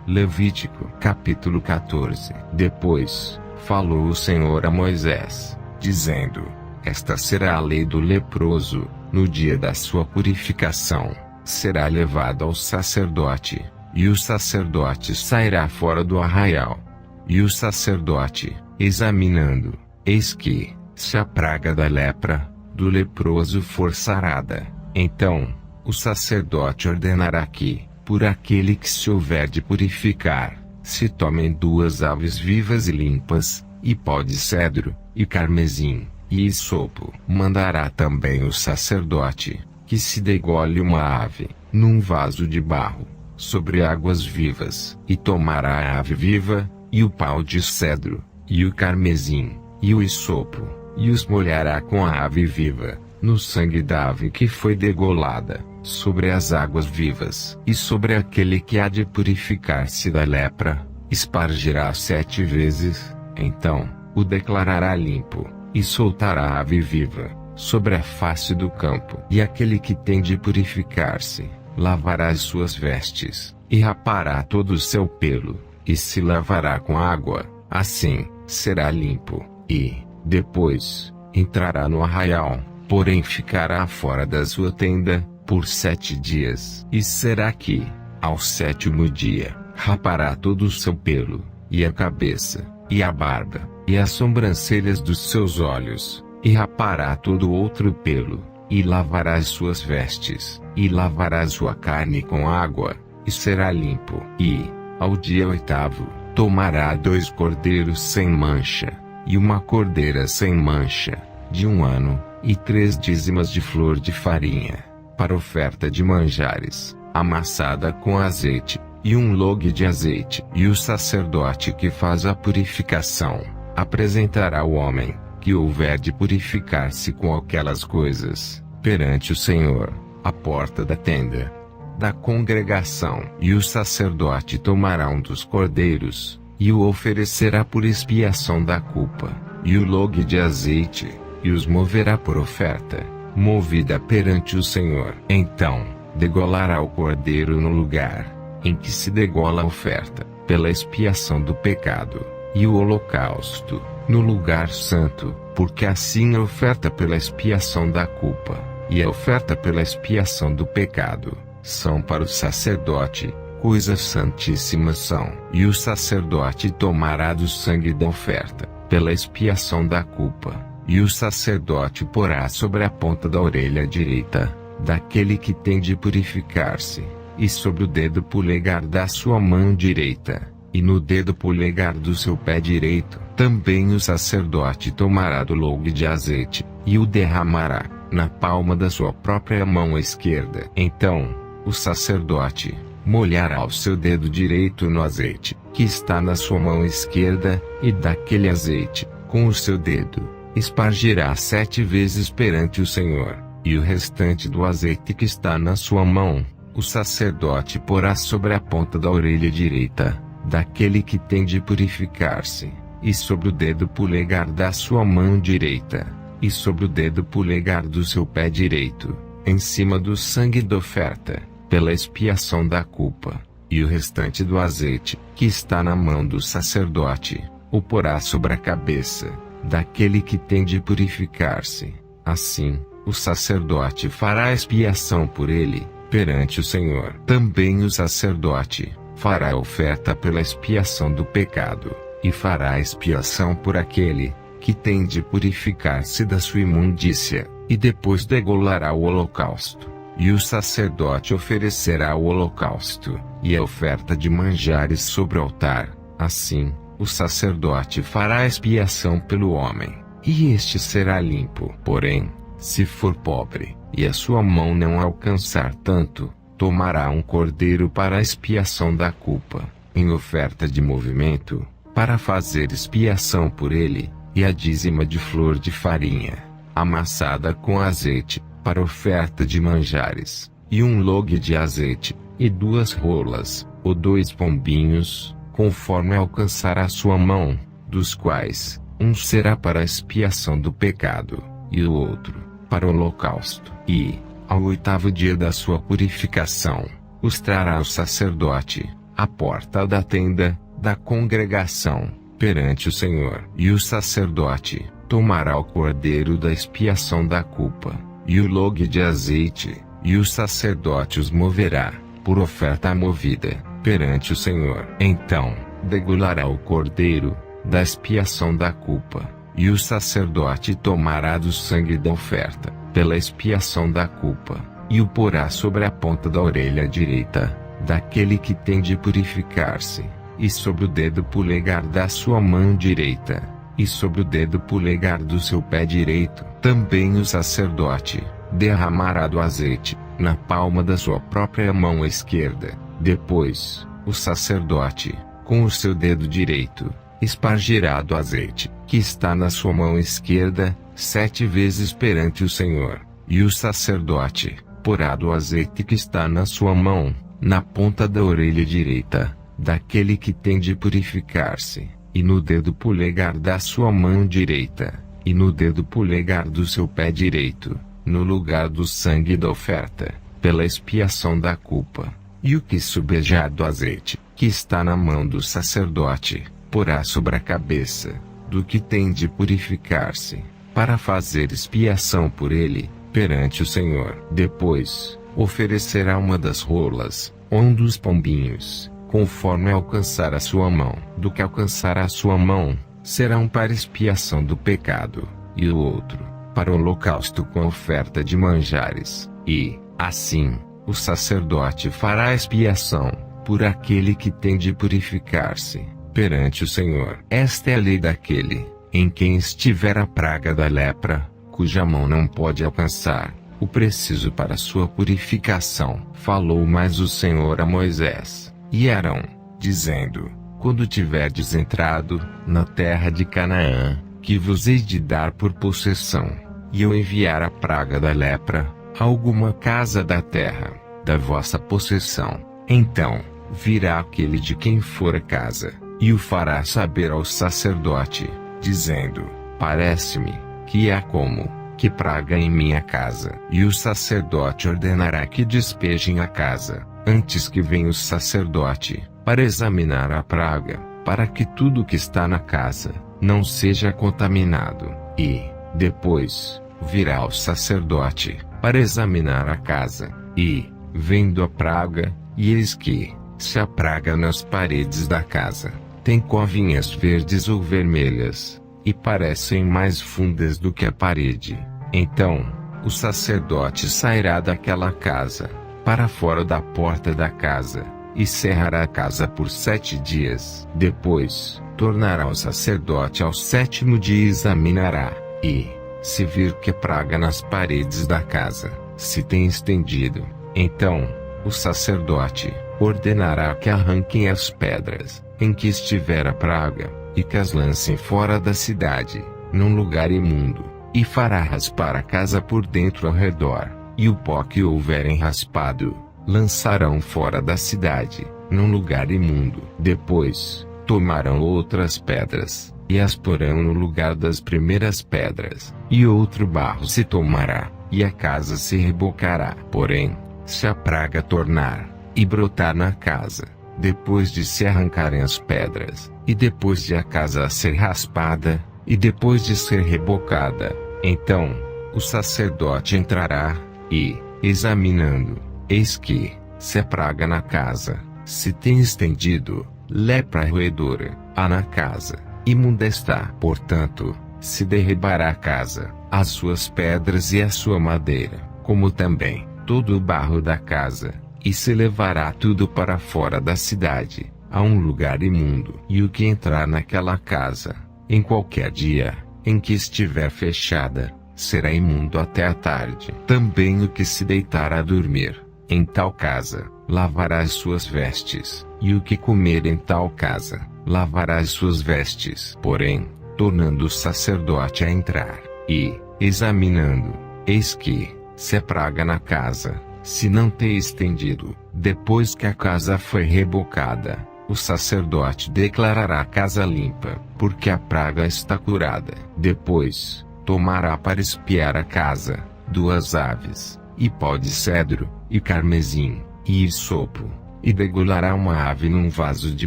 Levítico capítulo 14. Depois, falou o Senhor a Moisés, dizendo: Esta será a lei do leproso, no dia da sua purificação, será levado ao sacerdote, e o sacerdote sairá fora do arraial. E o sacerdote, examinando, eis que, se a praga da lepra, do leproso for sarada, então, o sacerdote ordenará que, por aquele que se houver de purificar, se tomem 2 aves vivas e limpas, e pó de cedro, e carmesim, e hisopo. Mandará também o sacerdote, que se degole uma ave, num vaso de barro, sobre águas vivas, e tomará a ave viva, e o pau de cedro, e o carmesim, e o hisopo, e os molhará com a ave viva, no sangue da ave que foi degolada, sobre as águas vivas. E sobre aquele que há de purificar-se da lepra, espargirá 7 vezes, então, o declarará limpo, e soltará a ave viva, sobre a face do campo. E aquele que tem de purificar-se, lavará as suas vestes, e rapará todo o seu pelo, e se lavará com água, assim, será limpo, e, depois, entrará no arraial, porém ficará fora da sua tenda, por 7 dias. E será que, ao 7º dia, rapará todo o seu pelo, e a cabeça, e a barba, e as sobrancelhas dos seus olhos, e rapará todo outro pelo, e lavará as suas vestes, e lavará a sua carne com água, e será limpo. E, ao dia 8º, tomará 2 cordeiros sem mancha, e uma cordeira sem mancha, de 1 ano, e 3 dízimas de flor de farinha, para oferta de manjares, amassada com azeite, e 1 log de azeite. E o sacerdote que faz a purificação, apresentará o homem, que houver de purificar-se com aquelas coisas, perante o Senhor, à porta da tenda da congregação. E o sacerdote tomará um dos cordeiros, e o oferecerá por expiação da culpa, e o log de azeite, e os moverá por oferta, movida perante o Senhor. Então, degolará o cordeiro no lugar em que se degola a oferta, pela expiação do pecado, e o holocausto, no lugar santo, porque assim a oferta pela expiação da culpa, e a oferta pela expiação do pecado, são para o sacerdote, coisas santíssimas são. E o sacerdote tomará do sangue da oferta, pela expiação da culpa, e o sacerdote porá sobre a ponta da orelha direita, daquele que tem de purificar-se, e sobre o dedo polegar da sua mão direita, e no dedo polegar do seu pé direito. Também o sacerdote tomará do log de azeite, e o derramará na palma da sua própria mão esquerda. Então, o sacerdote molhará o seu dedo direito no azeite, que está na sua mão esquerda, e daquele azeite, com o seu dedo, espargirá 7 vezes perante o Senhor, e o restante do azeite que está na sua mão, o sacerdote porá sobre a ponta da orelha direita, daquele que tem de purificar-se, e sobre o dedo polegar da sua mão direita, e sobre o dedo polegar do seu pé direito, em cima do sangue da oferta, pela expiação da culpa. E o restante do azeite, que está na mão do sacerdote, o porá sobre a cabeça daquele que tem de purificar-se. Assim, o sacerdote fará expiação por ele, perante o Senhor. Também o sacerdote fará oferta pela expiação do pecado, e fará expiação por aquele que tem de purificar-se da sua imundícia, e depois degolará o holocausto. E o sacerdote oferecerá o holocausto, e a oferta de manjares sobre o altar. Assim, o sacerdote fará expiação pelo homem, e este será limpo. Porém, se for pobre, e a sua mão não alcançar tanto, tomará um cordeiro para a expiação da culpa, em oferta de movimento, para fazer expiação por ele, e a dízima de flor de farinha, amassada com azeite, para oferta de manjares, e 1 log de azeite, e 2 rolas, ou 2 pombinhos, conforme alcançar a sua mão, dos quais, um será para a expiação do pecado, e o outro, para o holocausto. E, ao 8º dia da sua purificação, os trará o sacerdote, à porta da tenda da congregação, perante o Senhor. E o sacerdote tomará o cordeiro da expiação da culpa, e o log de azeite, e o sacerdote os moverá, por oferta movida, perante o Senhor. Então, degolará o cordeiro da expiação da culpa, e o sacerdote tomará do sangue da oferta, pela expiação da culpa, e o porá sobre a ponta da orelha direita daquele que tem de purificar-se, e sobre o dedo polegar da sua mão direita, e sobre o dedo polegar do seu pé direito. Também o sacerdote derramará do azeite na palma da sua própria mão esquerda. Depois, o sacerdote, com o seu dedo direito, espargirá do azeite que está na sua mão esquerda 7 vezes perante o Senhor. E o sacerdote porá do azeite que está na sua mão na ponta da orelha direita daquele que tem de purificar-se, e no dedo polegar da sua mão direita, e no dedo polegar do seu pé direito, no lugar do sangue da oferta, pela expiação da culpa. E o que subejar do azeite, que está na mão do sacerdote, porá sobre a cabeça do que tem de purificar-se, para fazer expiação por ele, perante o Senhor. Depois, oferecerá uma das rolas, ou um dos pombinhos, conforme alcançar a sua mão. Do que alcançar a sua mão, será um para expiação do pecado, e o outro, para o holocausto com oferta de manjares. E, assim, o sacerdote fará expiação por aquele que tem de purificar-se, perante o Senhor. Esta é a lei daquele em quem estiver a praga da lepra, cuja mão não pode alcançar o preciso para sua purificação. Falou mais o Senhor a Moisés e Arão, dizendo: quando tiverdes entrado na terra de Canaã, que vos hei de dar por possessão, e eu enviar a praga da lepra a alguma casa da terra da vossa possessão, então virá aquele de quem for a casa, e o fará saber ao sacerdote, dizendo: parece-me que há como que praga em minha casa. E o sacerdote ordenará que despejem a casa, antes que venha o sacerdote, para examinar a praga, para que tudo que está na casa não seja contaminado. E, depois, virá o sacerdote, para examinar a casa, e, vendo a praga, e eis que, se a praga nas paredes da casa tem covinhas verdes ou vermelhas, e parecem mais fundas do que a parede, então, o sacerdote sairá daquela casa, para fora da porta da casa, e cerrará a casa por 7 dias. Depois, tornará o sacerdote ao 7º dia e examinará, e, se vir que a praga nas paredes da casa se tem estendido, então, o sacerdote ordenará que arranquem as pedras em que estiver a praga, e que as lancem fora da cidade, num lugar imundo, e fará raspar a casa por dentro ao redor, e o pó que houverem raspado, lançarão fora da cidade, num lugar imundo. Depois, tomarão outras pedras, e as porão no lugar das primeiras pedras, e outro barro se tomará, e a casa se rebocará. Porém, se a praga tornar e brotar na casa, depois de se arrancarem as pedras, e depois de a casa ser raspada, e depois de ser rebocada, então, o sacerdote entrará, e, examinando, eis que, se a praga na casa se tem estendido, lepra roedora há na casa, imunda está. Portanto, se derribará a casa, as suas pedras e a sua madeira, como também todo o barro da casa, e se levará tudo para fora da cidade, a um lugar imundo. E o que entrar naquela casa, em qualquer dia em que estiver fechada, será imundo até a tarde. Também o que se deitar a dormir em tal casa, lavará as suas vestes, e o que comer em tal casa, lavará as suas vestes. Porém, tornando o sacerdote a entrar, e, examinando, eis que, se a praga na casa se não tem estendido, depois que a casa foi rebocada, o sacerdote declarará a casa limpa, porque a praga está curada. Depois, tomará para espiar a casa 2 aves, e pó de cedro, e carmesim, e hisopo, e degolará uma ave num vaso de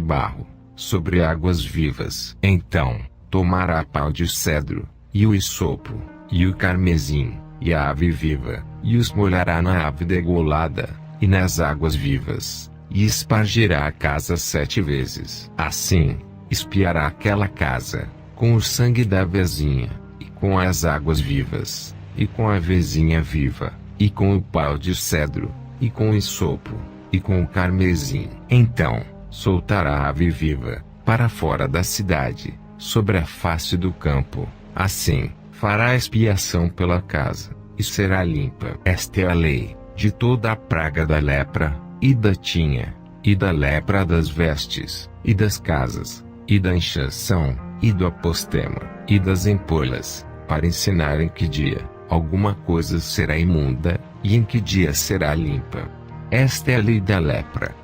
barro, sobre águas vivas. Então, tomará pau de cedro, e o hisopo, e o carmesim, e a ave viva, e os molhará na ave degolada, e nas águas vivas, e espargirá a casa 7 vezes. Assim, espiará aquela casa, com o sangue da avezinha, e com as águas vivas, e com a avezinha viva, e com o pau de cedro, e com o hisopo, e com o carmesim. Então, soltará a ave viva, para fora da cidade, sobre a face do campo. Assim, fará expiação pela casa, e será limpa. Esta é a lei, de toda a praga da lepra, e da tinha, e da lepra das vestes, e das casas, e da inchação, e do apostema, e das empolhas, para ensinar em que dia alguma coisa será imunda, e em que dia será limpa. Esta é a lei da lepra.